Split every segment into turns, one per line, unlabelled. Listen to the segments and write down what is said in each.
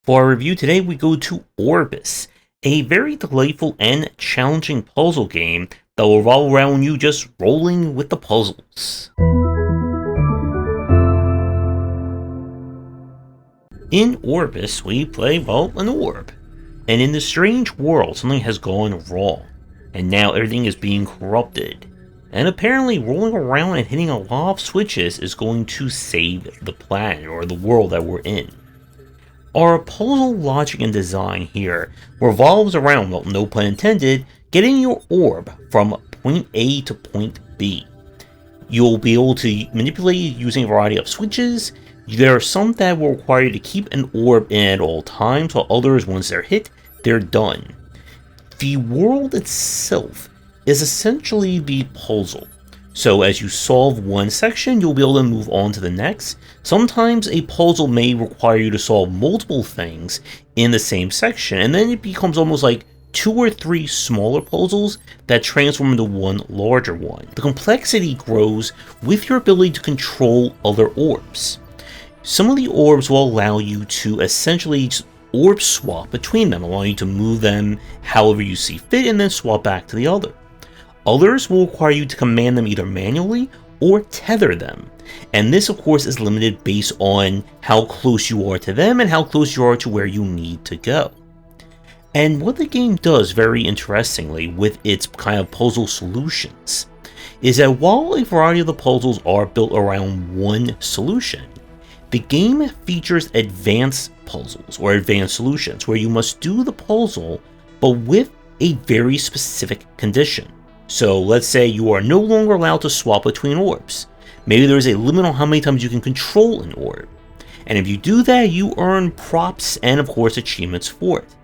For our review today, we go to Orbyss, a very delightful and challenging puzzle game that will revolve around you just rolling with the puzzles. In Orbyss, we play, well, an orb. And in this strange world, something has gone wrong. And now everything is being corrupted. And apparently rolling around and hitting a lot of switches is going to save the planet, or the world that we're in. Our puzzle logic and design here revolves around, well, no pun intended, getting your orb from point A to point B. You'll be able to manipulate it using a variety of switches. There are some that will require you to keep an orb in at all times, while others, once they're hit, they're done. The world itself is essentially the puzzle. So as you solve one section, you'll be able to move on to the next. Sometimes a puzzle may require you to solve multiple things in the same section, and then it becomes almost like 2 or 3 smaller puzzles that transform into one larger one. The complexity grows with your ability to control other orbs. Some of the orbs will allow you to essentially orb swap between them, allowing you to move them however you see fit and then swap back to the other. Others will require you to command them either manually or tether them, and this of course is limited based on how close you are to them and how close you are to where you need to go. And what the game does very interestingly with its kind of puzzle solutions is that while a variety of the puzzles are built around one solution, the game features advanced puzzles or advanced solutions where you must do the puzzle but with a very specific condition. So let's say you are no longer allowed to swap between orbs. Maybe there's a limit on how many times you can control an orb. And if you do that, you earn props and of course achievements for it.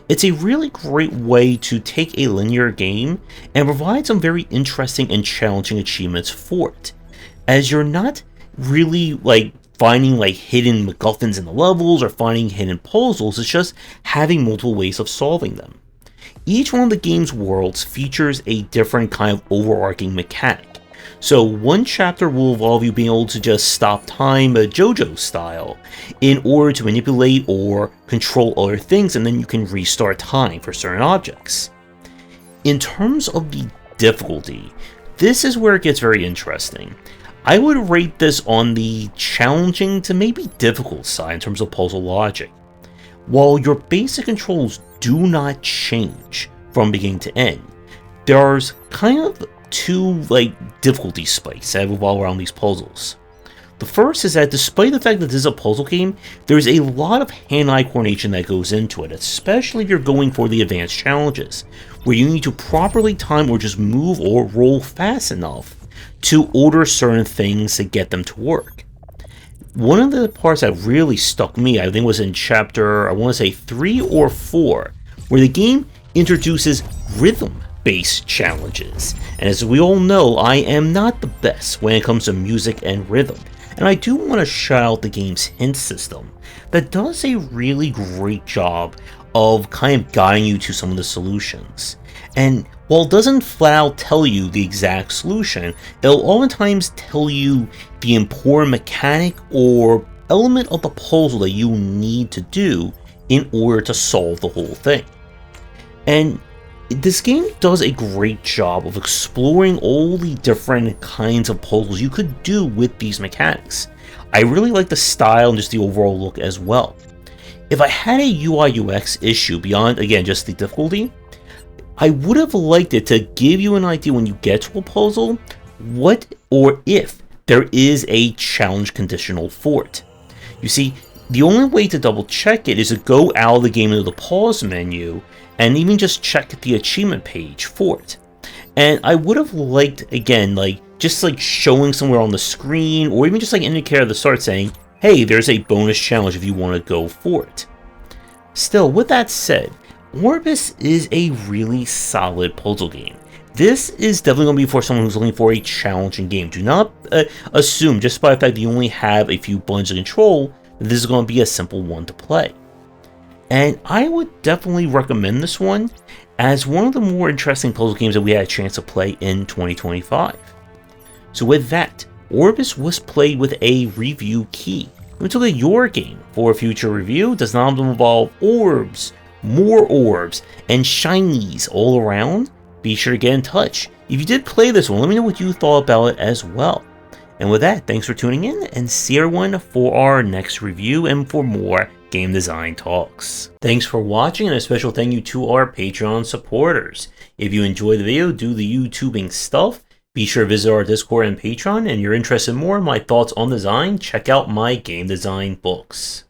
It's a really great way to take a linear game and provide some very interesting and challenging achievements for it, as you're not really finding hidden MacGuffins in the levels or finding hidden puzzles. It's just having multiple ways of solving them. Each one of the game's worlds features a different kind of overarching mechanic. So one chapter will involve you being able to just stop time, JoJo style, in order to manipulate or control other things, and then you can restart time for certain objects. In terms of the difficulty, this is where it gets very interesting. I would rate this on the challenging to maybe difficult side in terms of puzzle logic. While your basic controls do not change from beginning to end, there's kind of 2 difficulty spikes that revolve around these puzzles. The first is that despite the fact that this is a puzzle game, there's a lot of hand-eye coordination that goes into it, especially if you're going for the advanced challenges, where you need to properly time or just move or roll fast enough to order certain things to get them to work. One of the parts that really stuck me, I think, was in chapter, I want to say 3 or 4, where the game introduces rhythm-based challenges. And as we all know, I am not the best when it comes to music and rhythm. And I do want to shout out the game's hint system that does a really great job of kind of guiding you to some of the solutions. And while it doesn't flat out tell you the exact solution, it'll oftentimes tell you the important mechanic or element of the puzzle that you need to do in order to solve the whole thing. And this game does a great job of exploring all the different kinds of puzzles you could do with these mechanics. I really like the style and just the overall look as well. If I had a UI UX issue beyond, again, just the difficulty, I would have liked it to give you an idea when you get to a puzzle, what or if there is a challenge conditional for it. You see, the only way to double check it is to go out of the game into the pause menu and even just check the achievement page for it. And I would have liked, again, just showing somewhere on the screen, or even just an indicator at the start saying, hey, there's a bonus challenge if you want to go for it. Still, with that said, Orbyss is a really solid puzzle game. This is definitely going to be for someone who's looking for a challenging game. Do not assume, just by the fact that you only have a few buttons to control, that this is going to be a simple one to play. And I would definitely recommend this one as one of the more interesting puzzle games that we had a chance to play in 2025. So with that, Orbyss was played with a review key. Let's look at your game for a future review. Does not involve orbs, more orbs, and shinies all around? Be sure to get in touch. If you did play this one, let me know what you thought about it as well. And with that, thanks for tuning in, and see everyone for our next review and for more game design talks. Thanks for watching, and a special thank you to our Patreon supporters. If you enjoyed the video, do the YouTubing stuff, be sure to visit our Discord and Patreon, and if you're interested in more in my thoughts on design, check out my game design books.